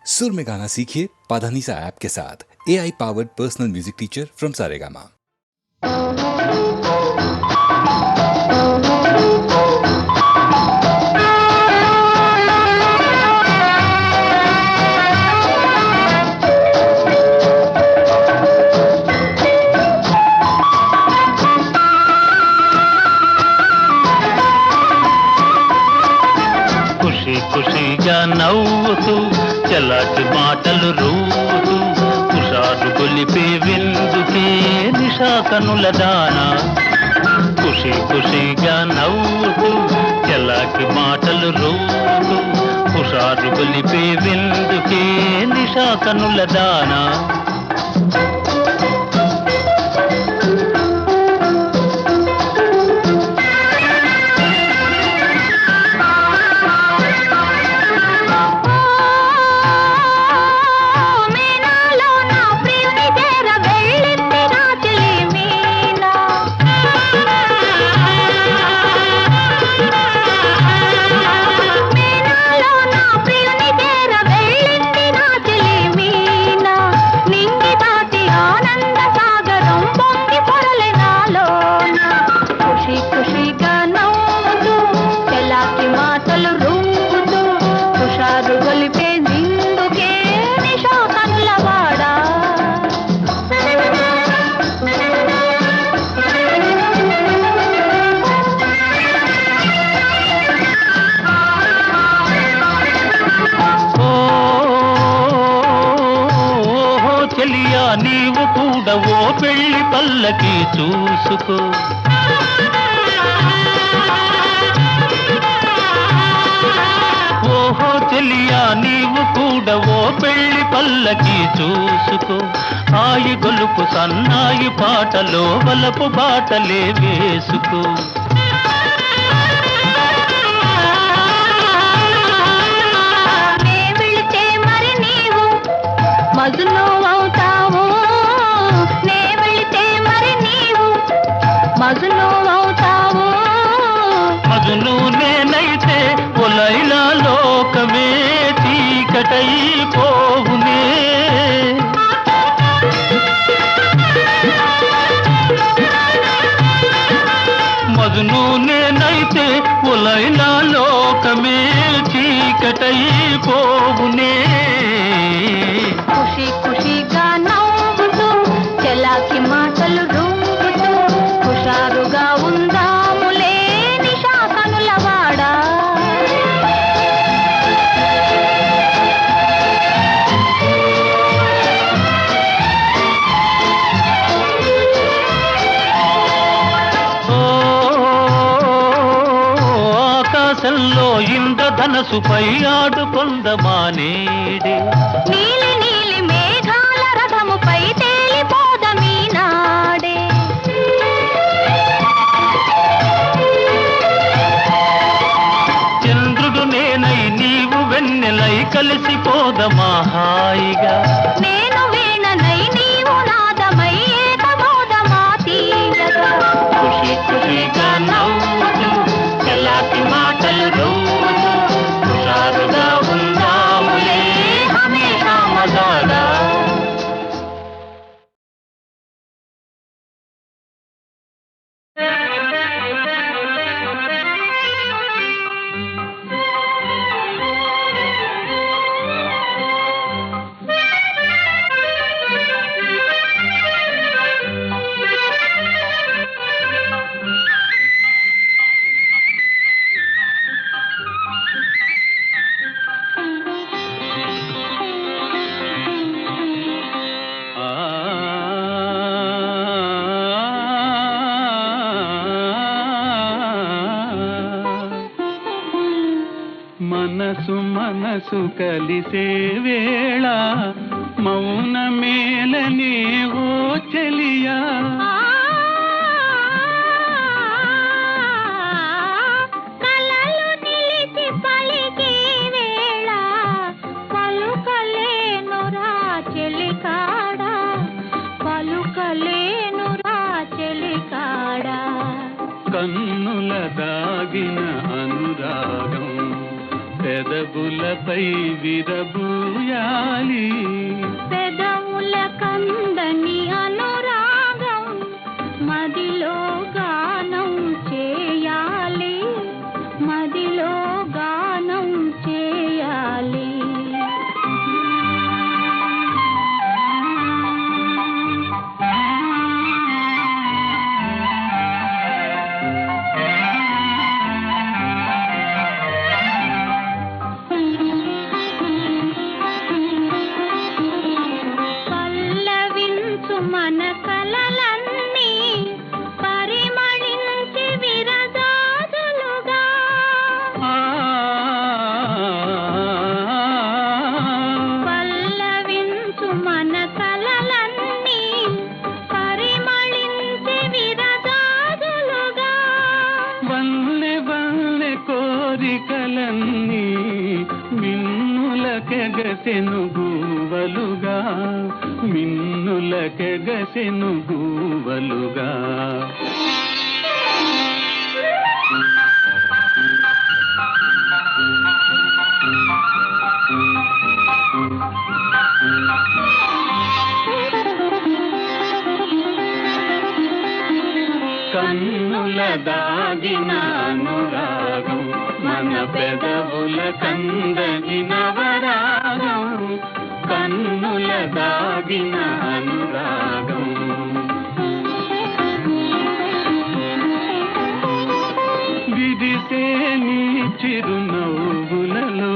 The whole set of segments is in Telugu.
सुर में गाना सीखिए पाधानीसा ऐप के साथ। AI powered personal music teacher from Saregama. ఖుషి ఖుషిగా నవ్వుతూ చలాకి మాటలు రూతూ హుషారు గొలిపే విందుకే నిషా కనుల దానా. ఖుషి ఖుషిగా నవ్వుతూ చలాకి మాటలు రూతూ హుషారు గొలిపే విందుకే నిషా కనుల దానా. నీవు కూడా ఓ పెళ్లి పల్లకి చూసుకో. ఓహో చెలియా నీవు కూడా ఓ పెళ్లి పల్లకి చూసుకో. ఆయి గొలుపు సన్నాయి పాటలో వలపు బాటలే వేసుకో. మజును అవుతావు నే వెళితే మరి నీవు మజును అవుతావు. మజును నేనైతే ఒలైలా లోకమే చీకటైపోవునే. మజును నేనైతే ఒలైలా లోకమే చీకటైపోవునే. ఖుషి ఖుషిగా నవ్వుతూ చెలాకి మాటలు రూపుతూ హుషారుగా ఉందాములే నిషా కనులవాడా. ఆకాశంలో ఇంద్రధనసుపై ఆడుకొందమానేడే. నీలి నీలి మేఘాల రథముపై తేలిపోదమీ నాడే. చంద్రుడు నేనై నీవు వెన్నెలై కలిసిపోదమా హాయిగా. నేను వీణనై నీవు నాదమై ఏకమోదమా తీయగా. ఖుషి ఖుషిగా నవ్వుతూ చలాకి మాటలు రూతూ హుషారుగా ఉందాములే హమేషా మజాగా. మనసు మనసు కలిసే వేళ మౌన మేలనే ఓ చెలియా. కలలు నిలిచి పలికే వేళ పలుకలేనురా చెలికాడా పలుకలేనురా చెలికాడా. కన్నుల దాగిన అనురాగం పెదవులపై విరబూయగా మోయాలి పెదవుల కందని అనురాగం మదిలో గానం చేయాలి మదిలో గానం చేయాలి పల్లవించు మన కలలన్నీ పరిమళించి విరజాజులుగా పల్లవించు మన కలలన్నీ పరిమళించి విరజాజులుగా వల్లె వల్లె కోరికలన్నీ మిన్నులకెగసెను గూవలుగా మిన్నులకెగసెను గూవలుగా కన్నుల దాగిన అనురాగం మన పెదవుల కందని నవరాగం కన్నుల దాగిన అనురాగం విడిసే నీ చిరునవ్వులలో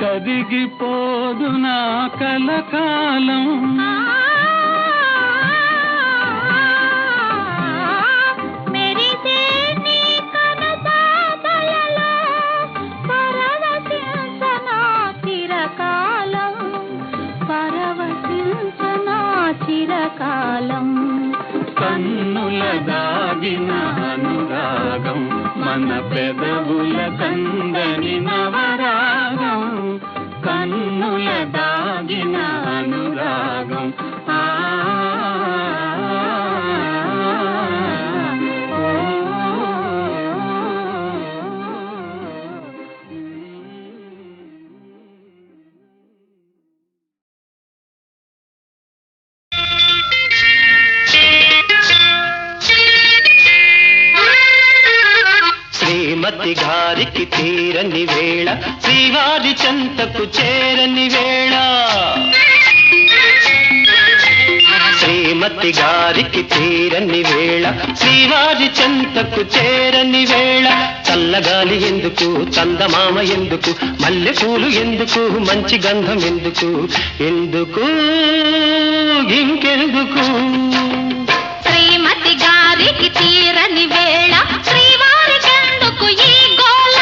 కరిగిపోదు నా కలకాలం మెరిసే నీ కనుపాపలలో పరవశించనా చిరకాలం పరవశించనా చిరకాలం కన్నుల దాగిన అనురాగం మన పెదవుల కందని నవరాగం కన్నుల దాగిన అనురాగం శ్రీమతి గారికి తీరని వేళ శ్రీవారి చెంతకు చేరని వేళ శ్రీమతి గారికి తీరని వేళ శ్రీవారి చెంతకు చేరని వేళ చల్లగాలి ఎందుకు చందమామ ఎందుకు మల్లెపూలు ఎందుకు మంచి గంధం ఎందుకు ఎందుకు ఇంకెందుకు శ్రీమతి గారికి తీరని వేళ శ్రీవారికెందుకు ఈ గోల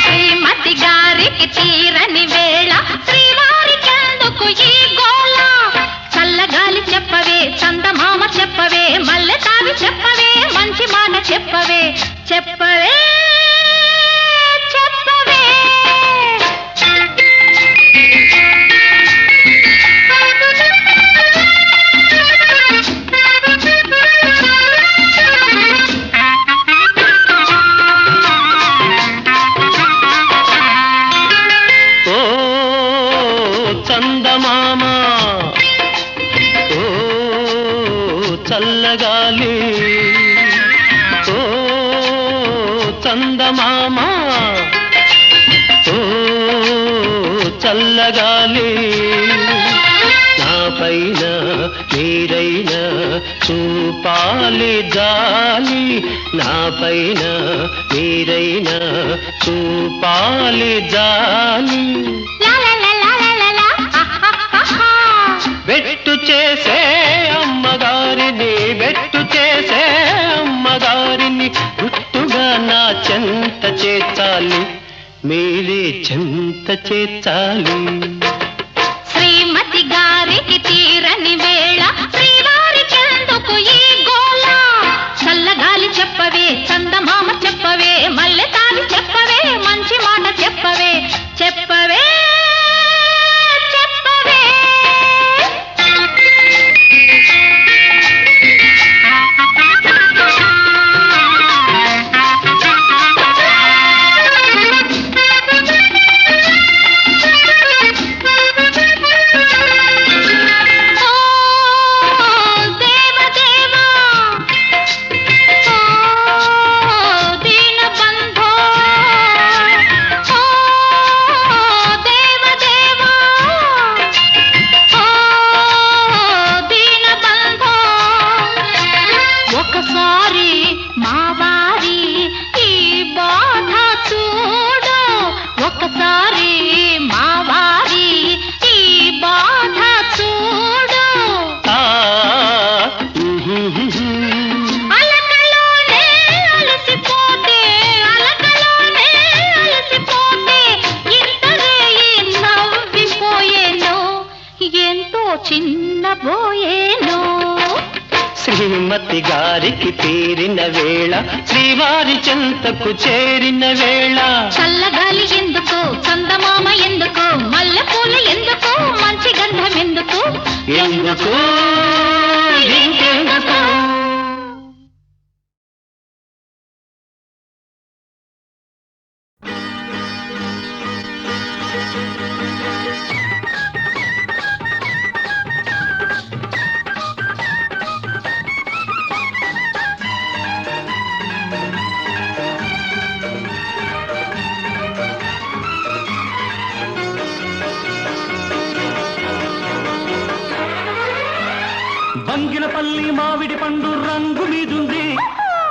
శ్రీమతి గారికి తీరని వేళ శ్రీవారికెందుకు ఈ గోల చల్లగాలి చెప్పవే చందమామ చెప్పవే మల్లె తావి చెప్పవే మంచి మాట చెప్పవే చెప్పవే చెప్పవే ఓ చందమామ ఓ చల్లగాలి ఓ చందమామ ఓ చల్లగాలి నా పైన మీరైనా చూపాలి జాలి నా పైన మీరైనా చూపాలి జాలి వెట్టు చేసే అమ్మగారిని వెట్టు చేసే అమ్మగారిని గుట్టుగా నా చెంత చేర్చాలి మీరే చెంత చేర్చాలి శ్రీమతి గారికి తీరని వేళ శ్రీవారికెందుకు ఈ గోల చల్లగాలి చెప్పవే చందమామ చెప్పవే మల్లె తావి చెప్పవే మంచి మాట చెప్పవే చెప్పవే చెప్పవే తీరబోయేను. శ్రీమతి గారికి తీరిన వేళ, శ్రీవారి చెంతకు చేరిన వేళ. చల్లగాలి ఎందుకు, చందమామ ఎందుకు, మల్లెపూలు ఎందుకు, మంచి గంధం ఎందుకు, ఎందుకు ఇంకెందుకు? బంగినపల్లి మామిడి పండు రంగు మీదుంది,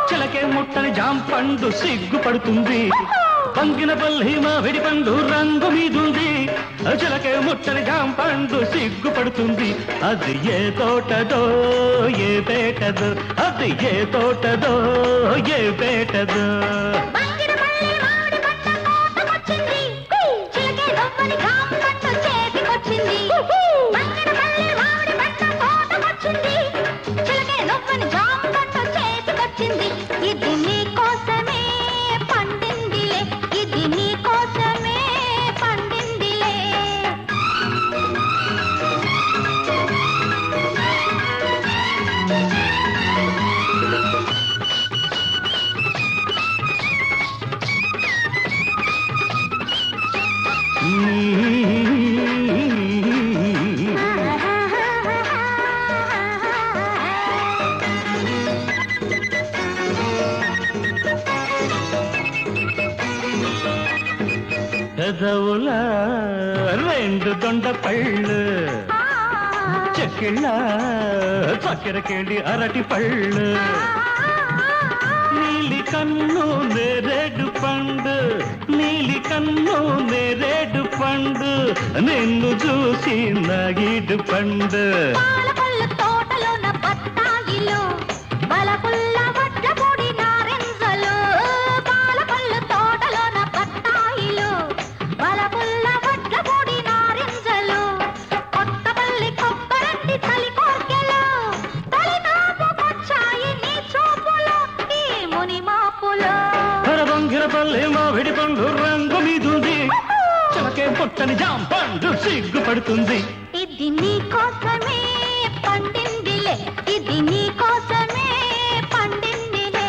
చిలకే ముట్టని జాంపండు సిగ్గుపడుతుంది. బంగినపల్లి మామిడి పండు రంగు మీదుంది, చిలకే ముట్టని జాంపండు సిగ్గుపడుతుంది. అది ఏ తోటదో ఏ పేటదో, అది ఏ తోటదో ఏ పేటదో. ఇది నీ కోసమే పండిందిలే, ఇది నీ కోసమే పండిందిలే. పెదవుల రెండు దొండ పళ్ళు, చెక్కిళ్ళ చక్కెరకేళి అరటి పళ్ళు. నీలి కన్ను నేరేడు పండు, నీలి కన్ను నేరేడు పండు, నిన్ను చూసి నాగిడు పండు. పాలపళ్ళు తోటలోన బత్తాయిలు, బలపుల్ల వడ్ల పొడి నారింజలు. పాలపళ్ళు తోటలోన బత్తాయిలు, బలపుల్ల వడ్ల పొడి నారింజలు. కొత్తపల్లి కొబ్బరంటి చలి కోర్కెలు, తలినాపుకొచ్చాయి నీ చూపులు, ఈ ముని మాపులు. బంగినపల్లి మామిడి పండు రంగు మీదుంది, చిలకే పుట్టని జాంపండు సిగ్గుపడుతుంది. ఇది నీ కోసమే పండిందిలే, ఇది నీ కోసమే పండిందిలే.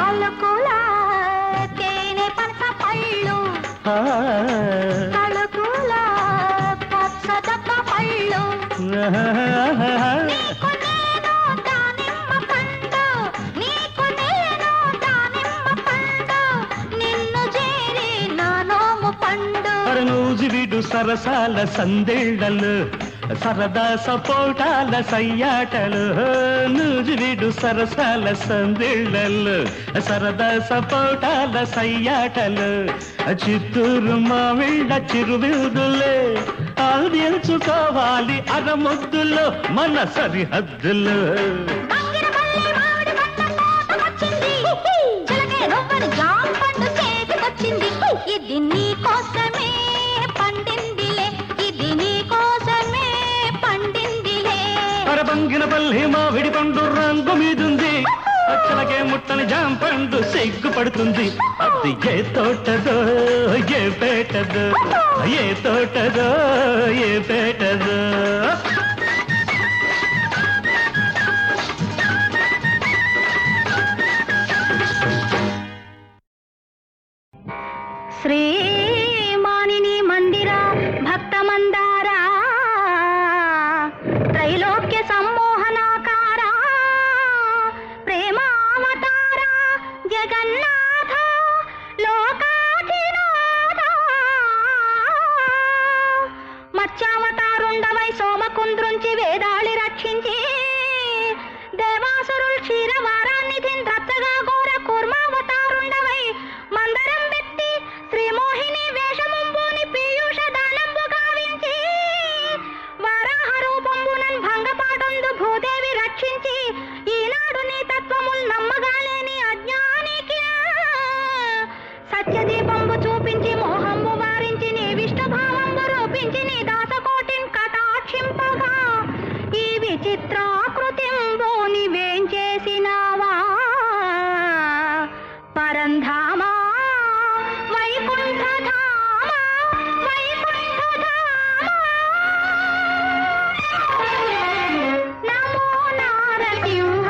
అలకుల తేనె పనస పళ్ళు, తలుకుల పచ్చదప్ప పళ్ళు. నీకు నేను దానిమ్మ పండు, నీకు నేను దానిమ్మ పండు, నిన్ను చేరి నా నోము పండు. నూజివిడు సరసాల సందేళ్లలు, సరదా సపోటాల సయ్యాటలు. నూజివిడు సరసాల సందేళ్లలు, సరదా సపోటాల సయ్యాటలు. చిత్తూరు మామిళ్ళ చిరువిరుదులే, అందించుకోవాలి అరముద్దులు మన సరిహద్దులు. బంగినపల్లి మామిడి పండు తోటకొచ్చింది, చిలకే రవ్వని జాంపండు చేతికొచ్చింది. ఇది నీ కోసమే పండిందిలే, ఇది నీ కోసమే పండిందిలే. బంగినపల్లి మామిడి పండు రంగు మీదుంది, చిలకే ముట్టని జాంపండు సిగ్గుపడుతుంది. అది ఏ తోటదో ఏ పేటదో, ఏ తోటదో ఏ పేటదో. శ్రీ మానిని మందిర భక్త మందార, త్రైలోక్య సమ్మోహనాకార, ప్రేమావతార జగన్నాథ లోకాధినాథ. మత్స్యావతారుండవై సోమకుంద్రుంచి వేదాళి రక్షించి, దేవాసు దేవాసురుల్ క్షీరవారాన్నిధిన్ రచ్చగా ఘోర కూర్మావతారుండవై మందరం వెత్తి శ్రీమోహిని వేషముంబోని పీయూష దానంబు గావించి వారాహ రూపంబునన్ భంగపాటొందు భూదేవి రక్షించి ఈనాడు నీ తత్వముల్ నమ్మగాలేని అజ్ఞానికి సత్యదీపంబు చూపించి మోహంబు వారించి నీ విష్ణుభావంబు రూపించి నీ దాసకోటిన్ కటాక్షింపగా ఈ విచిత్రాకృతింబు నీవేం చేసినావా పరంధామా వైకుంఠధామా వైకుంఠధామా నమో నారసింహ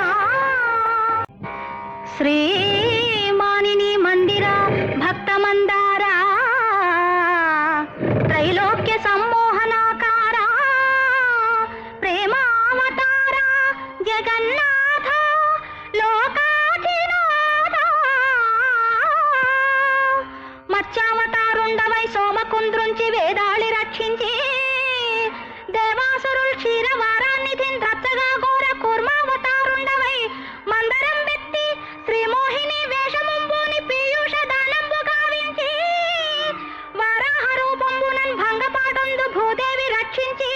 శ్రీ మానిని మందిర భక్త మందార త్రైలోక్య సమ్మోహనాకార ప్రేమావతార జగన్నాథ లోకాధినాథ మత్స్యావతారుండవై సోమకుంద్రుంచి వేదాళి రక్షించి దేవాసురుల్ క్షీరవారాన్నిధిన్ రచ్చగా ఘోర కూర్మావతారుండవై మందరం వెత్తి శ్రీమోహిని వేషముంబోని పీయూష దానంబు గావించి వారాహ రూపంబునన్ భంగపాటొందు భూదేవి రక్షించి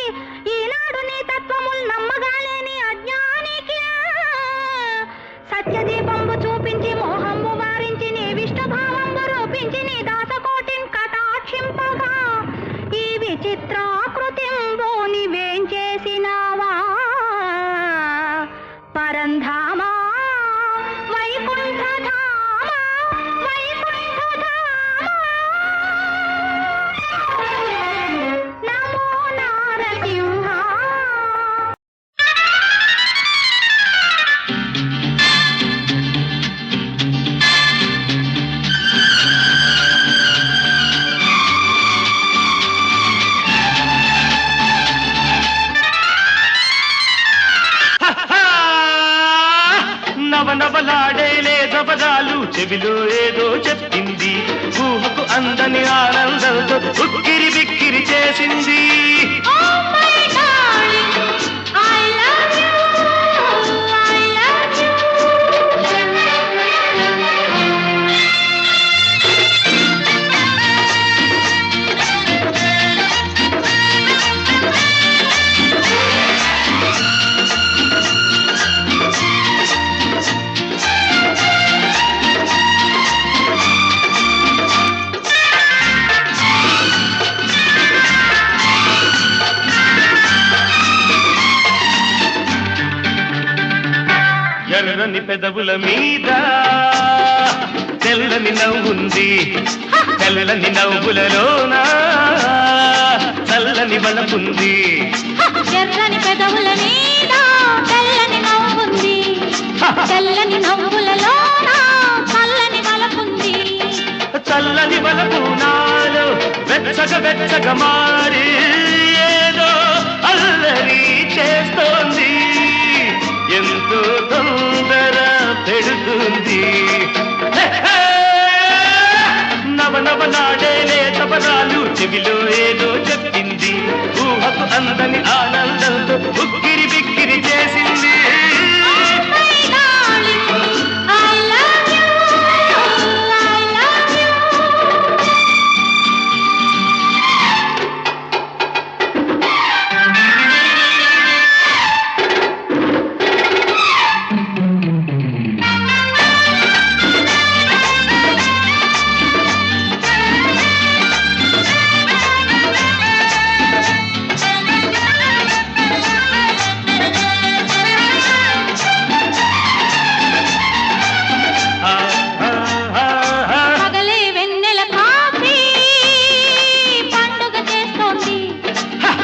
ఈనాడు నీ తత్వముల్ నమ్మగాలేని అజ్ఞానికి సత్యదీపంబు చూపించి మోహంబు వారించి నీ విష్ణుభావంబు రూపించి నీ దాసకోటిన్ కటాక్షింపగా ఈ విచిత్రాకృతింబు నీవేం చేసినావా పరంధామా వైకుంఠధామా వైకుంఠధామా నమో నారసింహ నవనవలాడేలే జపదాలు చెవిలో ఏదో చెప్పింది ఊహకు అందని ఆనందంతో ఉక్కిరి బిక్కిరి చేసింది Oh my darling, I love you, I love you. ఎర్రని పెదవుల మీద తెల్లని నవ్వుంది తెల్లని నవ్వులలోన చల్లని బలపుంది ఎర్రని పెదవుల మీద తెల్లని నవ్వుంది తెల్లని నవ్వులలోన చల్లని వలపుంది చల్లని బలపు నాలో వెచ్చగా మారి ఏదో అల్లరి చేస్తోంది ఎంతో తొందర పెడుతుంది నవనవలాడేలే తపరాలు చెవిలో ఏదో చెప్పింది ఊహకు అందని ఆనందంతో ఉక్కిరి బిక్కిరి చేసింది My darling, I love you, I love you. పగలే వెన్నెల కాఫీ పండుగ చేస్తోంది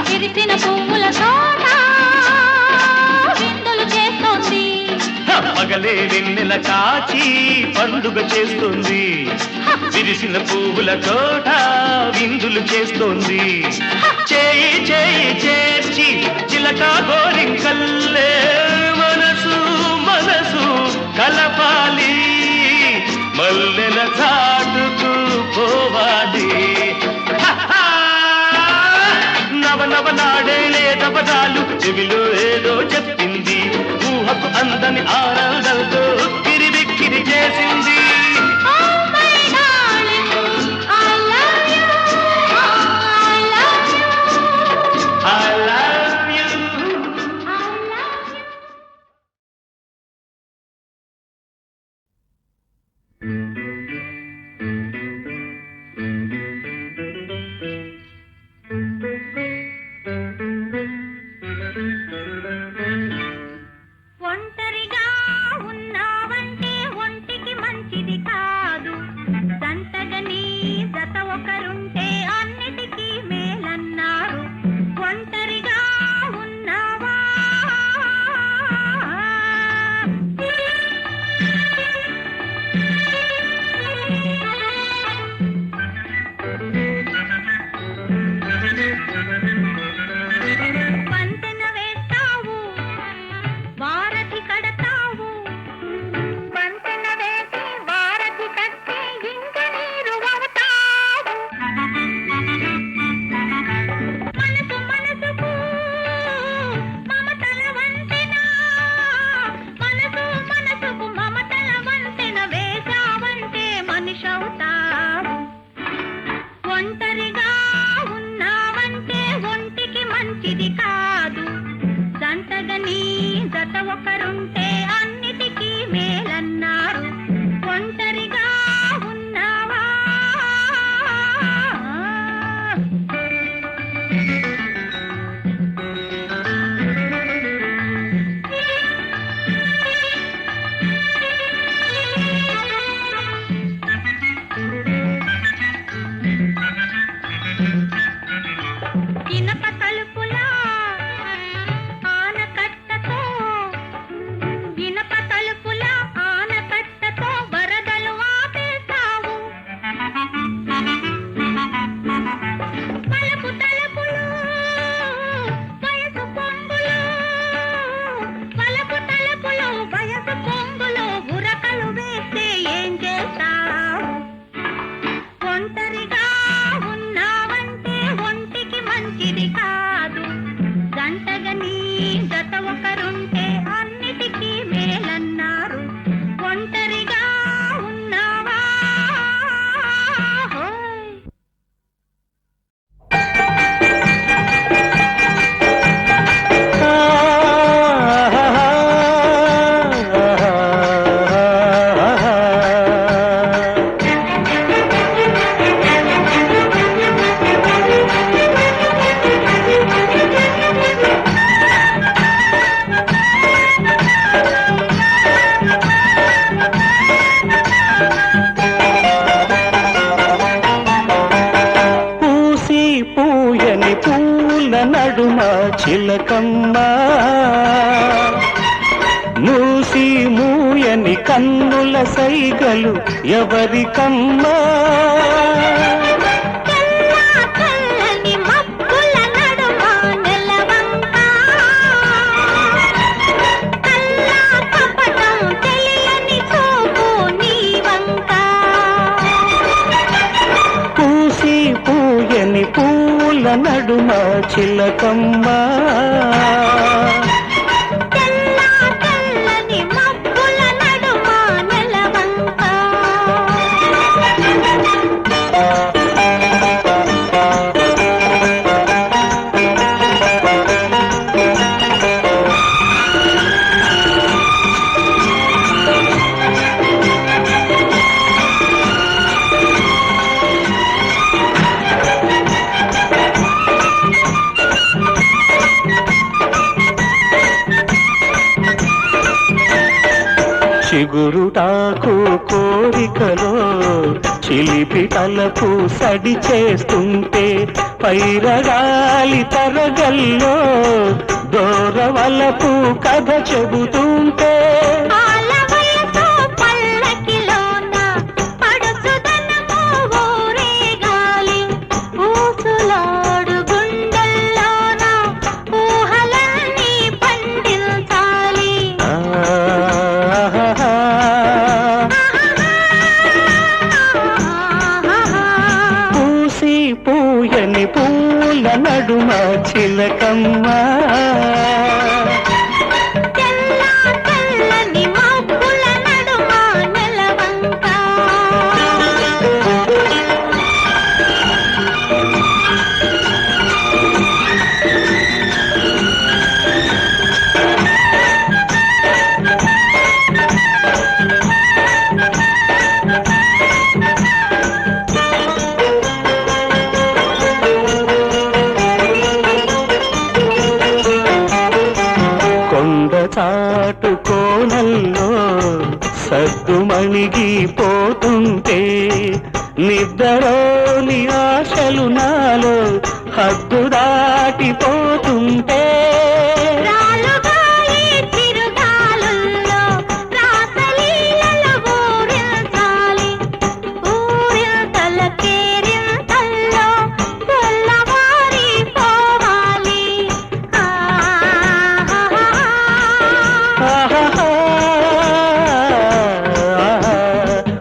విరిసిన పువ్వుల తోట విందులు చేస్తోంది పగలే వెన్నెల కాచి పండుగ చేస్తుంది విరిసిన పువ్వుల తోట విందులు చేస్తోంది చేయి చేయి చేర్చి చిలక గోరింకల్లే మనసు మనసు కలపాలి మల్లెల చాటుకు పోవాలి నవ నవ నాడేలే వేదపదాలు చెవిలో ఏదో చెప్పింది, ఊహకు అందని ఆరాధనతో కిరిబిక్కిరి చేసింది. Oh my darling, I love you, I love you, I love you. I love you. ఒంటరిగా ఉన్నావంటే ఒంటికి మంచిది కాదు, జంటగా నీ జత ఒకరుంటే అన్నిటికీ మేలన్నారు. ఒంటరిగా ఉన్నావా వంతెన వేస్తావు, వారధి కడతావు, వంతెన వేసి వారధి కట్టి ఇంక నీరు అవుతావు. మనసు మనసుకు మమతల వంతెన, మనసు మనసుకు మమతల వంతెన వేసావంటే మనిషి అవుతావు. ఒంటరిగా ఉన్నావంటే ఒంటికి మంచిది కాదు, జంటగా నీ జత ఒకరుంటే అన్నిటికీ మేలన్నారు. ఒంటరిగా ఉన్నావా ఇనప తలుపులా ఆనకట్టతో, ఇనప తలుపులా ఆనకట్టతో వరదలు ఆపేశావు. పలుపు తలుపులు వయసు పొంగులు, పలుపు తలుపులు వయసు పొంగులు ఉరకలు వేస్తే ఏం చేస్తావు. ఒంటరిగా ఉన్నావంటే ఒంటికి మంచిది కాదు, జంటగా నీ జత ఒకరుంటే అన్నిటికీ మేలన్నారు. ఒంటరిగా ఉన్నావా హోయ్. పూసి పూయని పూల నడుమ చిలకమ్మ, మూసి మూయని కన్నుల సైగలు ఎవరికమ్మా? తెల్ల తెల్లని మబ్బుల నడుమ నెలవంక, కల్లా కపటం తెలియని చూపు నీ వంక. పూసి పూయని పూల నడుమ చిలకమ్మ, తెల్ల తెల్లని మబ్బుల నడుమ నెలవంక. చిగురుటాకు కోరికలో చిలిపి తలపు సడి చేస్తుంటే, పైరగాలి తరగల్లో దూరవలపు కథ చెబుతుంటే, ఆలవయసు పల్లకిలోన పడుచుదనము ఊరేగాలి, ఊసులాడు గుండెల్లోన ఊహలన్నీ పండించాలి. పూసి పూయని పూల నడుమ చిలకమ్మ. తెల్ల తెల్లని మబ్బుల నడుమ నెలవంక కొండ చాటు కోనల్లో సద్దుమణిగిపోతుంటే నిద్రలోని ఆశలు నాలో హద్దు దాటిపోతుంటే రాలుగా ఈ చిరుగాలుల్లో రాసలీలలు ఊరించాలి ఊరింతల కేరింతల్లో తెల్లవారిపోవాలి ఆహాహా,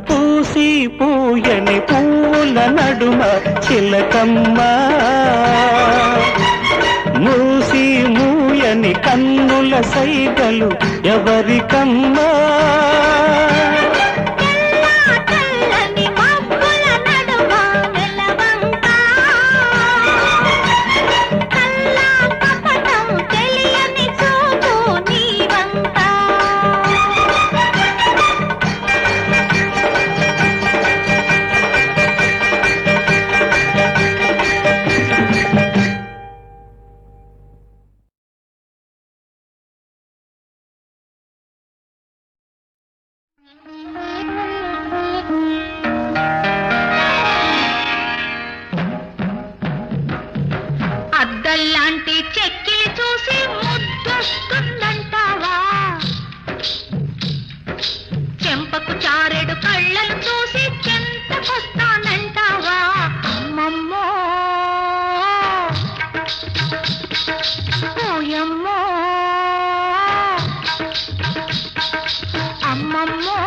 పూసి పూయని పూల నడుమ చిలకమ్మ. మూసి మూయని కన్నుల సైగలు ఎవరికమ్మా? తెల్లని మబ్బుల నడుమ నెలవంక కల్లా కపటం తెలియని చూపు నీ వంక అద్దల్లాంటి చెక్కిలి చూసి ముద్దొస్తుందంటావా చెంపకు చారెడు కళ్ళను చూసి చెంతకొస్తానంటావా అమ్మమ్మో ఓయమ్మో అమ్మమ్మో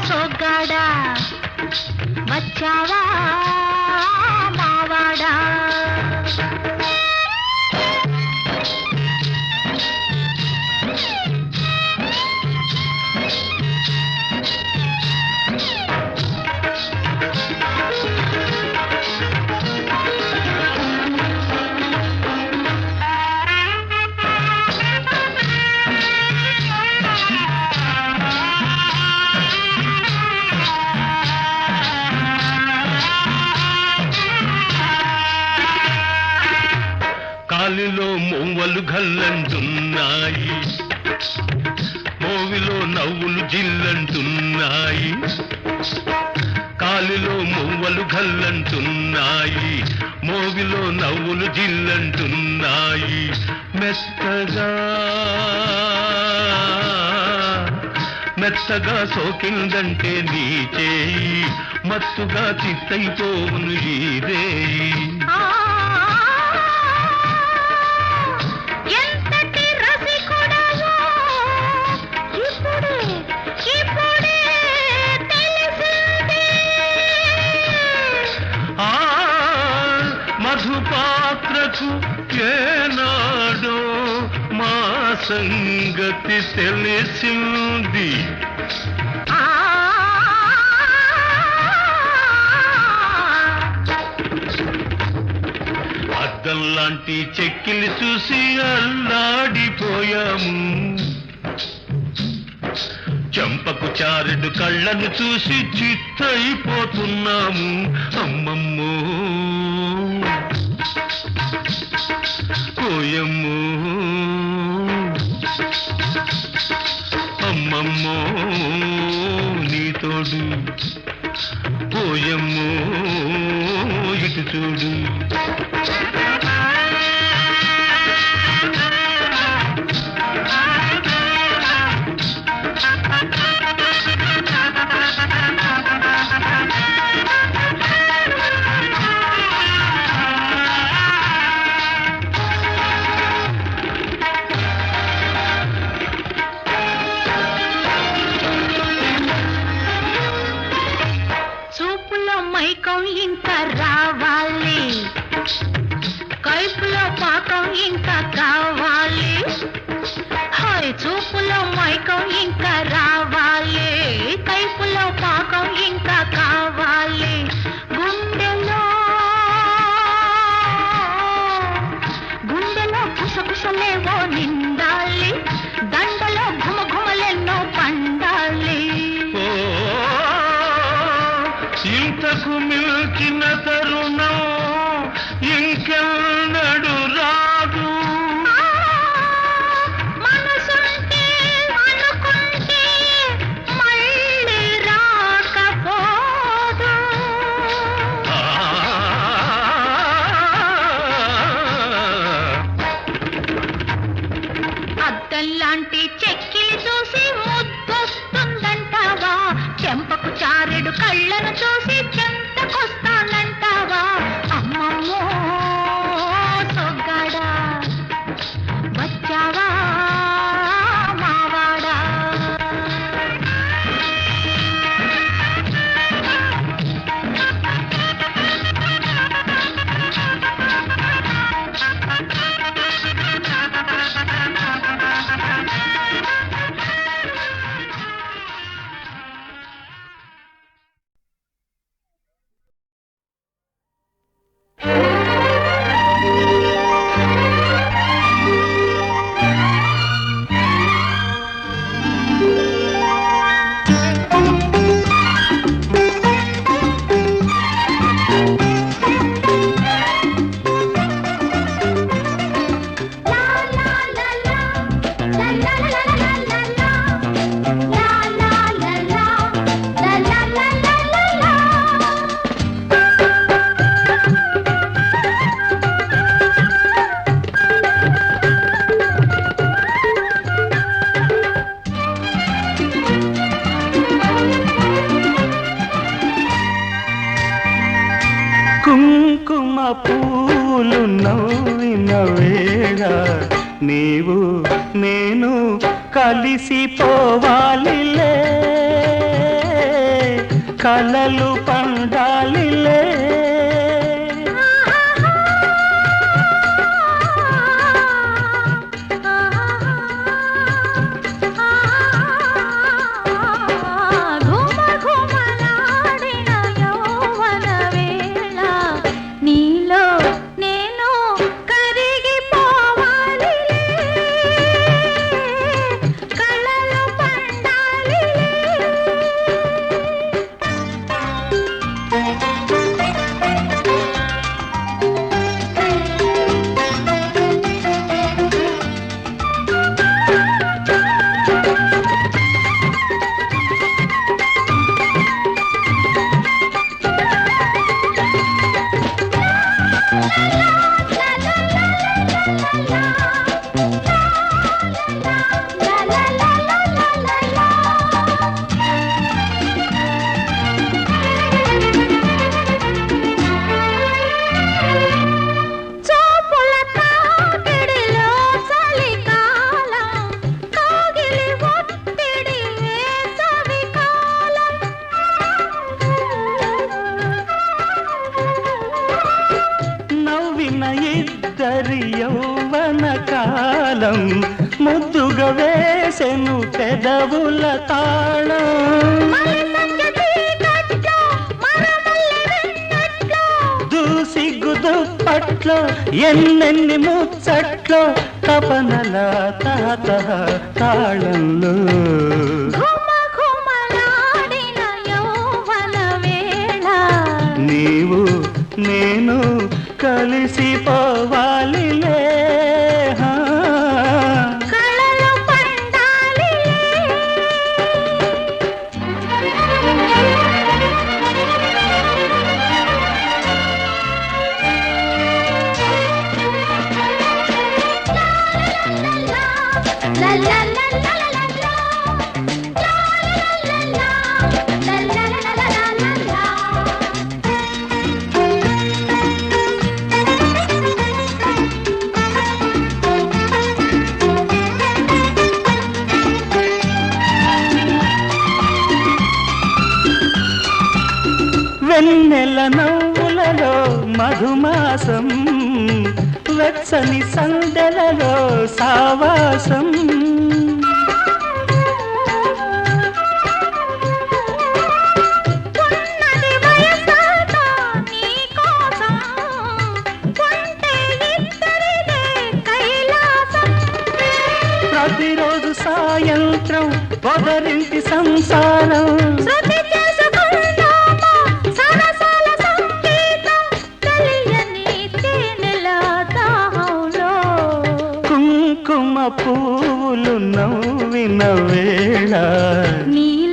సోగ్గాడా వచ్చావా మావాడా కాలిలో మొవ్వలు గల్లంటున్నాయి, మోవిలో నవ్వులు జిల్లంటున్నాయి. కాలిలో మొవ్వలు గల్లంటున్నాయి, మోవిలో నవ్వులు జిల్లంటున్నాయి. మెత్తగా మెత్తగా సోకిందంటే నీ చేయి, మత్తుగా చిత్తైపోను ఈ రేయి. ఎంతటి రసికుడవో ఇప్పుడే ఇప్పుడే తెలిసింది ఆ మధుపాత్రకు ఏనాడో మా సంగతి తెలిసింది. అద్దంలాంటి చెక్కిలి చూసి అల్లాడిపోయాము, చంపకు చారెడు కళ్ళను చూసి చిత్తైపోతున్నాము. అమ్మమ్మో కోయమ్మో అమ్మమ్మో నీ తోడు కోయమ్మో ఇటు చూడు. చూపులో కైపులో పాకం ఇంకా కావాలి, హాయ్ చూపులో మైకం ఇంకా రావాలి, కైపులో పాకం ఇంకా కావాలి, గుండెలో గుండెలో కుసకుసలేవో నిండాలి, దండలో ఘుమఘుమలెన్నో పండాలి. ఓ ఇంతకు మిల్చిన తరుణం ఇంకెన్నడు రాదు. మనసుంటే అనుకుంటే మళ్ళీ రాకపోదు. ఆ, అద్దల్లాంటి చెక్కిలి చూసి ముద్దొస్తుందంటావా, చెంపకు చారెడు కళ్ళను చూసి చెంతకొస్తానంటావా, అమ్మమ్మో సొగ్గాడా వచ్చావా మావాడా. కుంకుమ పూలు నవ్విన వేళ నీవు నేను కలిసిపోవాలిలే, కలలు పండాలిలే. ఘుమఘుమలాడిన యౌవన వేళ నీలో నేను కరిగిపోవాలిలే, కళలు పండాలిలే. చూపుల తాకిడిలో చలికాలం, కాగిలి ఒత్తిడి వేసవికాలం. నవ్విన ఇద్దరి యౌవన కాలం ముద్దుగా వేసెను పెదవుల తాళం. మరి సంగతి కట్లో, మరమల్లి వెన్నట్లో, దూసిగ్గు దుప్పట్లో ఎన్నెన్ని ముచ్చట్లో తపనల తాత తాళంలో. ఘుమఘుమలాడిన యౌవన వేళ నీవు నేను కలిసిపోవాలిలే, హా. కళలు పండాలిలే. వెన్నెల నవ్వులలో మధుమాసం వెచ్చని సందెలలో సావాసం ఉన్నది వయసంతా నీకోసం, ఉంటే ఇద్దరిదే కైలాసం. ప్రతిరోజు సాయంత్రం పొదరింటి సంసారం శృతి చేసుకుందామా సరసాల సంగీతం, తెలియని తేనెల దాహంలో. కుంకుమ పువ్వులు నవ్విన వేళ నీల